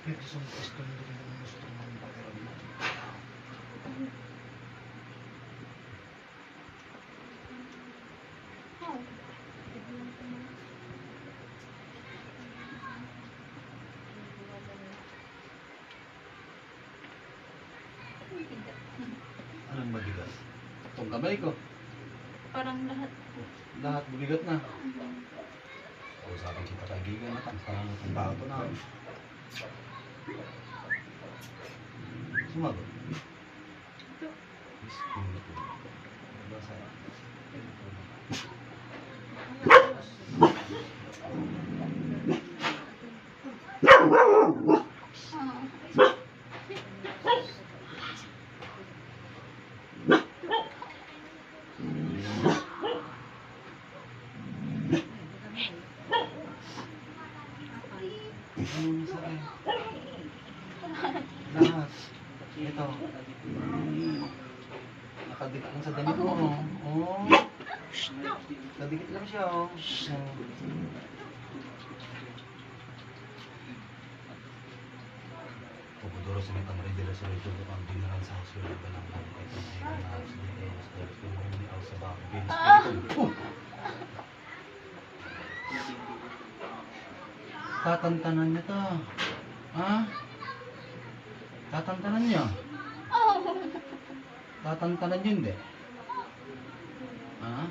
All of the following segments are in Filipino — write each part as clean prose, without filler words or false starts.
Isang pwesto nyo rin ang gusto ng pakiramdam. Anong mabigat? Itong kamay ko. Parang lahat. Lahat mabigat na. O sa akin kita kaibigan na kang parang itong bato na. Sumagot. Yes, pinag ko. Diba sa ano sa akin? Lahat. Ito. Nakadikit lang sa damit mo. Oh. Nakadikit lang siya. Oh. Pupuduro sa mga tamari dila sa rito ang binaran sa hospital ba lang lang ito ay na sa ni sa bako bilis dito. Tatantanan niya to. Ha? Tatantanan niya? Tatantanan niya hindi? Ha?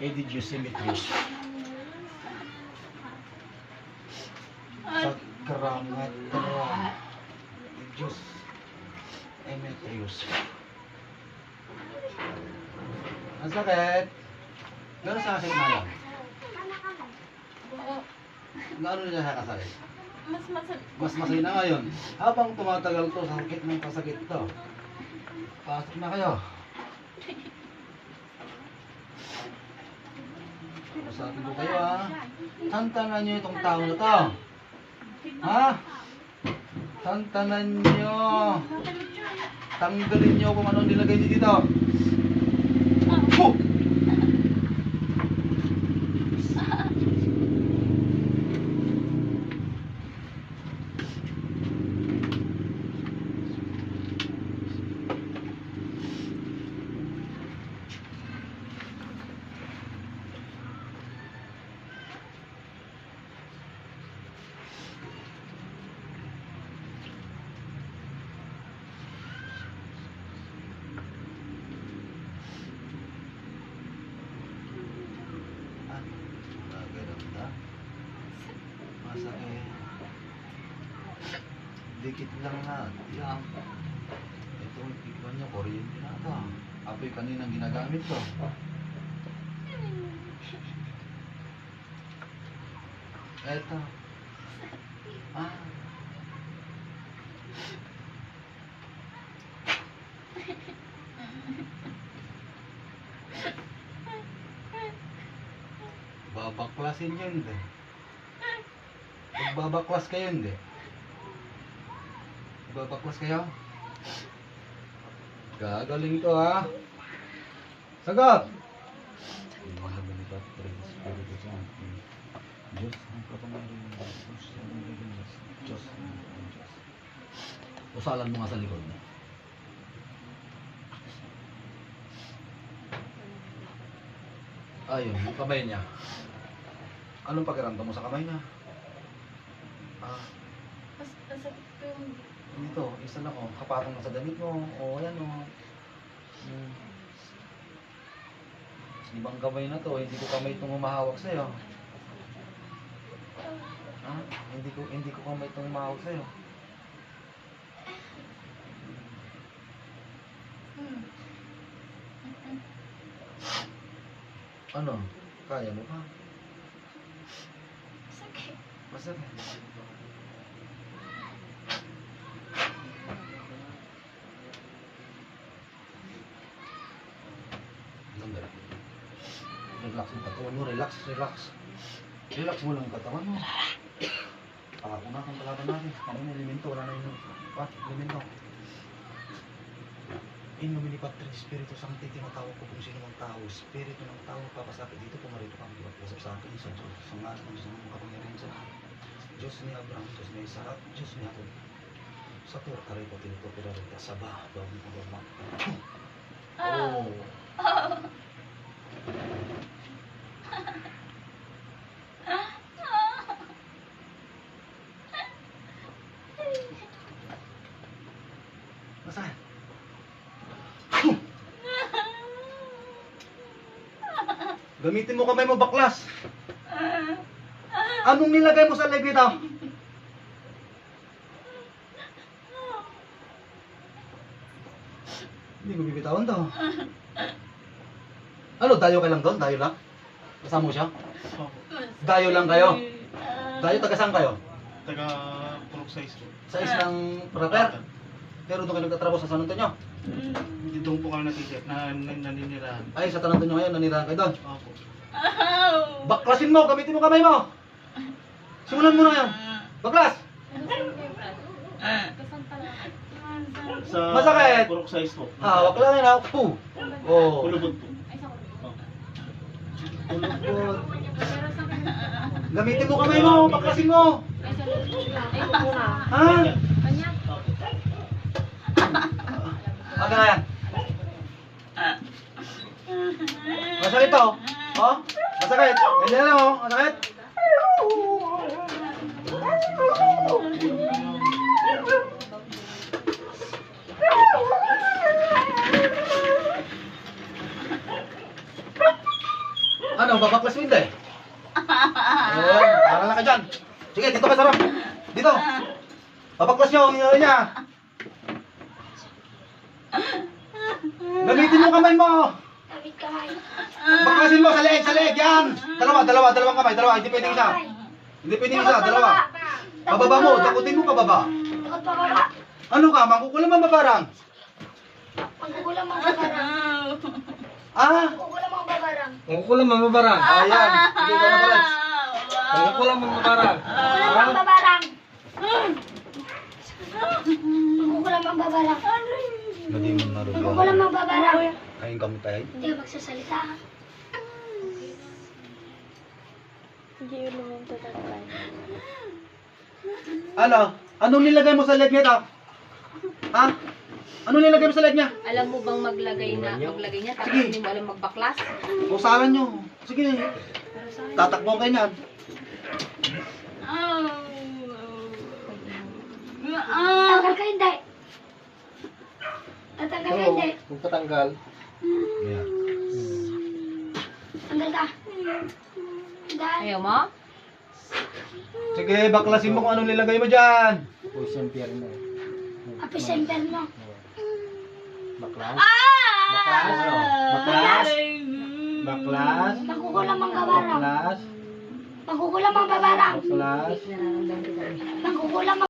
Did you see Demetrius? Sa keramat terang Diyos Demetrius. Ang sakit? Gano'n sa sakit na yan? Gaano niya sa kasakit? Mas masay na ngayon. Habang tumatagal to sa sakit ng kasakit to. Pasok na kayo. Usapin ko kayo ha. Tantanan nyo itong tao na to. Ha? Tantanan nyo. Tanggalin nyo kung anong nilagay nyo dito. Masakit. Dikit lang na. Yan. Ito, tikman nyo. Kuryente na ito. Apoy kaninang ginagamit ko. Ito. Ah. Babaklasin yun din. Magbabaklas kayo hindi? Magbabaklas kayo? Gagaling to ha? Sagot! Usalan mo nga sa likod mo. Ayun, yung kamay niya. Anong pakiramdam mo sa kamay niya? Masakit ko yung... Dito, isa lang oh. Kapatong na sa damit mo. O, ayan oh. Ibang kamay na to. Hindi ko kamay itong humahawak sa'yo. Ha? Hindi ko kamay itong humahawak sa'yo. Ano? Kaya mo pa? Masakit. Masakit. Relax mo katawan mo, relax. Relax mo lang katawan mo. Una kang kalaban natin. Ano yung elemento? Wala na yung elemento. In nomine Patri Spiritu Sancti, tinatawag ko kung sino mang tao, Espiritu ng tao, papasapit dito, pumarito kang iwat-wasap sa akin, sa Diyos, sa ngalan ng Diyos ng mga kapangyarihan sa lahat. Diyos ni Abraham, Diyos ni Isaac, Diyos ni Jacob. Sa tur, aray ko, tinito, pinarita, sabah, bawang mga Oh. Nasaan? Gamitin mo kamay mo, baklas. Anong nilagay mo sa leg nito? Hindi ko bibitawan to. Ano, dayo ka lang doon? Dayo lang? Kasama mo siya? Opo. Dayo lang kayo? Dayo, taga saan kayo? Taga Purok Size po. Sa islang proper? Pero doon kayo nagtatrabaho sa San Antonio? Hindi doon po kami natitip na naninirahan. Ay, sa San Antonio ngayon, nanirahan kayo doon. Opo. Baklasin mo, gamitin mo kamay mo. Simulan mo na yan. Baklas! Kasan pala. Sa Masakit. Purok Size po. Hawak lang yun, hawak po. Oh. Kulubot po. Ay, sa Opo. Kulubot. pero sa akin. Gamitin mo kamay mo, baklasin mo. Ay, sa ay, muna. Ha? Kanya? Opo. Aga na yan. Masakit to. Oh? Masakit. Ganyan lang oh. Masakit. Ano, babaklas mo hindi? Ayun, parang lang ka dyan. Sige, dito ka sarap. Dito. Babaklas nyo, yung niya. Gamitin mo kamay mo. Baklasin mo sa leeg, yan. Dalawang kamay, hindi pwedeng isa. Hindi pwedeng isa, dalawa. Pababa mo, takutin mo pababa. Takot pa baba. Ano ka, mangkukulam ang babarang? Mangkukulam ang babarang. Ah, Mangkukulam ang babarang. Mangkukulam ang babarang. ayan. Sige, ka na Relax. Mangkukulam ang babarang. Mangkukulam ang babarang. Mangkukulam ang babarang. Hindi mo naroon. Mangkukulam ang babarang. Kain kami tayo. Hindi ka magsasalita. Hindi yun naman tatatay. Ano? Anong nilagay mo sa leg nito? Ha? Anong nilagay mo sa leg niya? Alam mo bang maglagay niya tapos Sige. hindi mo alam magbaklas? Kusalan nyo. Sige. Tatakbo kayo niyan. Tanggal ka hindi. Tatanggal ka hindi. Kung patanggal. Yeah. Tanggal ka. Dahil. Ayaw mo? Sige, baklasin mo kung anong nilagay mo dyan. Push yung pierna. Apisemper mo. Baklas. Ah! Baklas. Baklas. Baklas. Mangkukulam ang babarang. Baklas. Mangkukulam ang babarang. Baklas. Mangkukulam ang